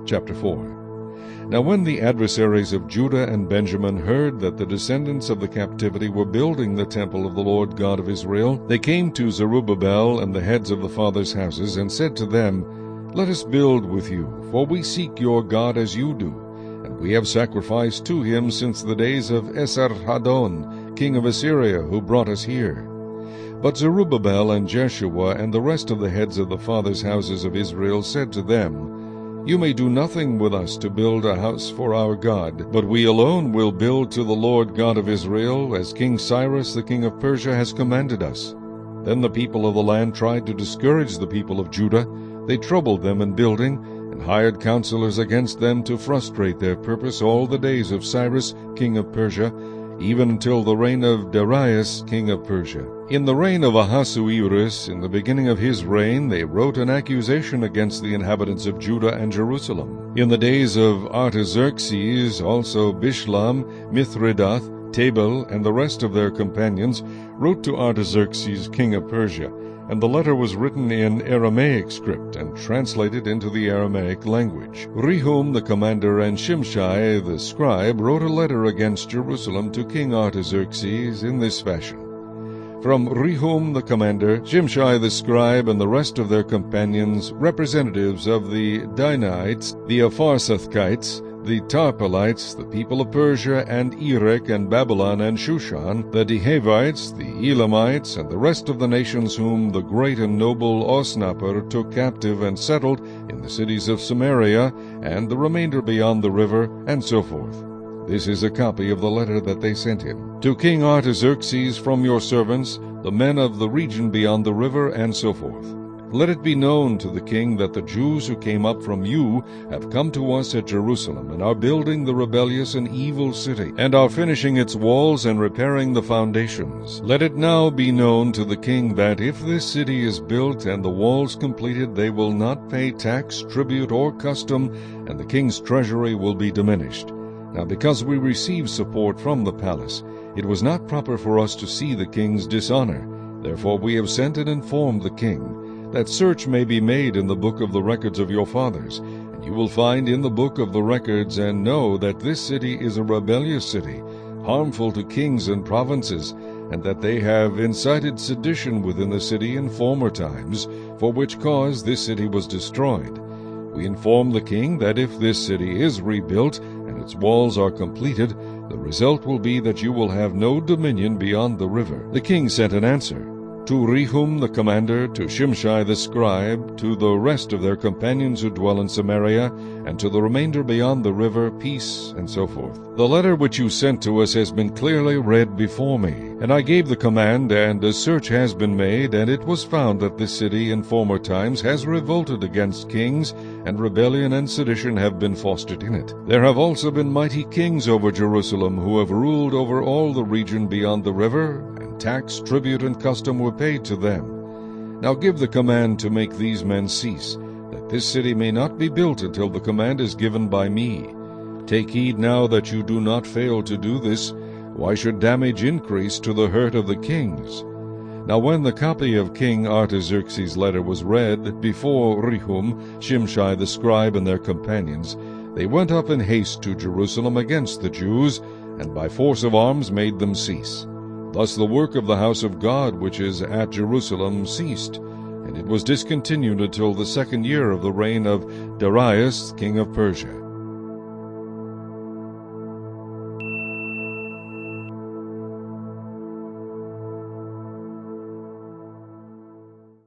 Chapter 4. Now when the adversaries of Judah and Benjamin heard that the descendants of the captivity were building the temple of the Lord God of Israel, they came to Zerubbabel and the heads of the fathers' houses, and said to them, Let us build with you, for we seek your God as you do, and we have sacrificed to him since the days of Esarhaddon, king of Assyria, who brought us here. But Zerubbabel and Jeshua and the rest of the heads of the fathers' houses of Israel said to them, You may do nothing with us to build a house for our God, but we alone will build to the Lord God of Israel, as King Cyrus the king of Persia has commanded us. Then the people of the land tried to discourage the people of Judah. They troubled them in building, and hired counselors against them to frustrate their purpose all the days of Cyrus king of Persia, even until the reign of Darius king of Persia. In the reign of Ahasuerus, in the beginning of his reign, they wrote an accusation against the inhabitants of Judah and Jerusalem. In the days of Artaxerxes, also Bishlam, Mithridath, Tabel, and the rest of their companions wrote to Artaxerxes king of Persia, and the letter was written in Aramaic script and translated into the Aramaic language. Rehum the commander and Shimshai the scribe wrote a letter against Jerusalem to King Artaxerxes in this fashion. From Rehum the commander, Shimshai the scribe, and the rest of their companions, representatives of the Danites, the Apharsathites, the Tarpelites, the people of Persia, and Erech, and Babylon, and Shushan, the Dehavites, the Elamites, and the rest of the nations whom the great and noble Osnappar took captive and settled in the cities of Samaria, and the remainder beyond the river, and so forth. This is a copy of the letter that they sent him. To King Artaxerxes from your servants, the men of the region beyond the river, and so forth. Let it be known to the king that the Jews who came up from you have come to us at Jerusalem, and are building the rebellious and evil city, and are finishing its walls and repairing the foundations. Let it now be known to the king that if this city is built and the walls completed, they will not pay tax, tribute, or custom, and the king's treasury will be diminished. Now because we receive support from the palace, it was not proper for us to see the king's dishonor. Therefore we have sent and informed the king, that search may be made in the book of the records of your fathers, and you will find in the book of the records and know that this city is a rebellious city, harmful to kings and provinces, and that they have incited sedition within the city in former times, for which cause this city was destroyed. We inform the king that if this city is rebuilt, and its walls are completed, the result will be that you will have no dominion beyond the river. The king sent an answer to Rehum the commander, to Shimshai the scribe, to the rest of their companions who dwell in Samaria, and to the remainder beyond the river, peace, and so forth. The letter which you sent to us has been clearly read before me, and I gave the command, and a search has been made, and it was found that this city in former times has revolted against kings, and rebellion and sedition have been fostered in it. There have also been mighty kings over Jerusalem, who have ruled over all the region beyond the river, and tax, tribute, and custom were paid to them. Now give the command to make these men cease, that this city may not be built until the command is given by me. Take heed now that you do not fail to do this. Why should damage increase to the hurt of the kings? Now when the copy of King Artaxerxes' letter was read before Rehum, Shimshai the scribe, and their companions, they went up in haste to Jerusalem against the Jews, and by force of arms made them cease. Thus the work of the house of God which is at Jerusalem ceased, and it was discontinued until the 2nd year of the reign of Darius king of Persia.